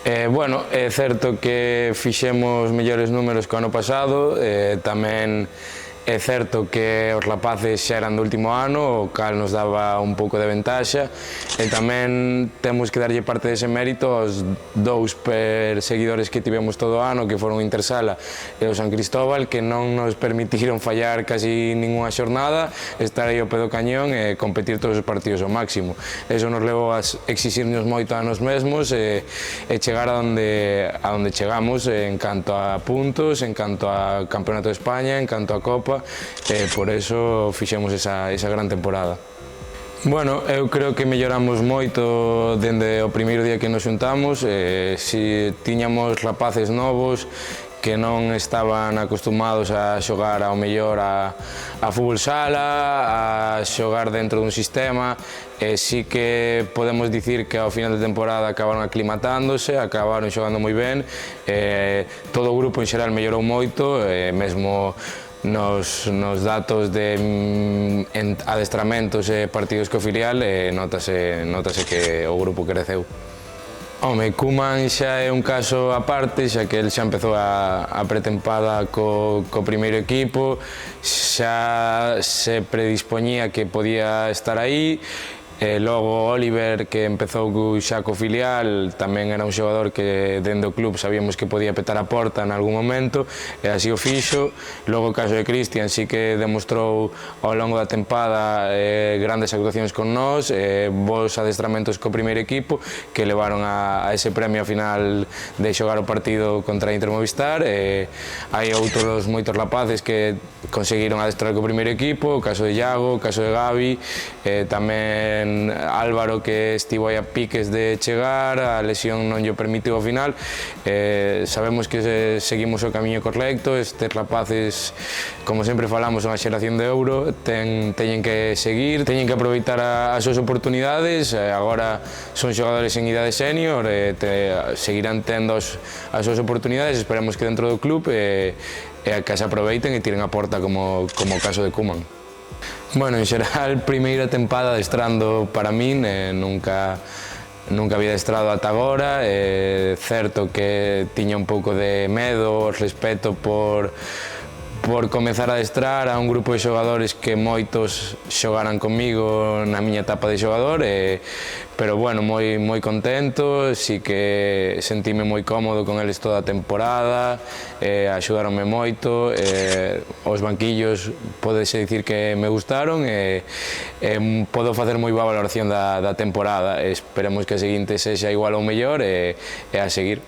Bueno, é certo que fixemos mellores números que o ano pasado, tamén é certo que os rapaces xa eran do último ano, o cal nos daba un pouco de ventaxa, e tamén temos que darlle parte dese mérito aos dous perseguidores que tivemos todo o ano, que foron o Intersala e o San Cristóbal, que non nos permitiron fallar casi ninguna xornada, estar aí ao pé do cañón e competir todos os partidos ao máximo. Eso nos levou a exixirnos moito a nos mesmos e chegar a onde chegamos en canto a puntos, en canto a Campeonato de España, en canto a Copa, e por eso fixemos esa gran temporada. Bueno, eu creo que melloramos moito dende o primeiro día que nos xuntamos. Si tiñamos rapaces novos que non estaban acostumados a xogar ao mellor a fútbol sala, a xogar dentro dun sistema, sí que podemos dicir que ao final de temporada acabaron aclimatándose, acabaron xogando moi ben, todo o grupo en xeral mellorou moito, mesmo nos datos de adestramentos e partidos co filial, notase que o grupo creceu. Home, Koeman xa é un caso aparte, xa que el xa empezou a pretempada co primeiro equipo, xa se predispoñía que podía estar aí. Logo Oliver, que empezou xa co filial, tamén era un xogador que dende o club sabíamos que podía petar a porta en algún momento, e así o fixo. Logo o caso de Cristian sí que demostrou ao longo da tempada grandes actuacións con nós, bons adestramentos co primeiro equipo que levaron a ese premio ao final de xogar o partido contra Inter Movistar. Hai outros moitos rapaces que conseguiron adestrar co primeiro equipo, o caso de Iago, o caso de Gavi, tamén Álvaro, que estivo aí a piques de chegar, a lesión non lle permitiu ao final. Sabemos que seguimos o camiño correcto, estes rapaces, como sempre falamos, son a xeración de ouro, teñen que seguir, teñen que aproveitar as súas oportunidades. Agora son xogadores en idade senior, seguirán tendo as súas oportunidades, esperamos que dentro do club que se aproveiten e tiren a porta como o caso de Koeman. Bueno, en xeral, primeira tempada adestrando para min, nunca había adestrado ata agora. É certo que tiña un pouco de medo, respeto por comezar a adestrar a un grupo de xogadores que moitos xogaran comigo na miña etapa de xogador, pero bueno, moi contento, si que sentime moi cómodo con eles toda a temporada, axudaronme moito, os banquillos podese dicir que me gustaron, e podo facer moi boa valoración da temporada. Esperemos que a seguinte sexa igual ou mellor, e a seguir.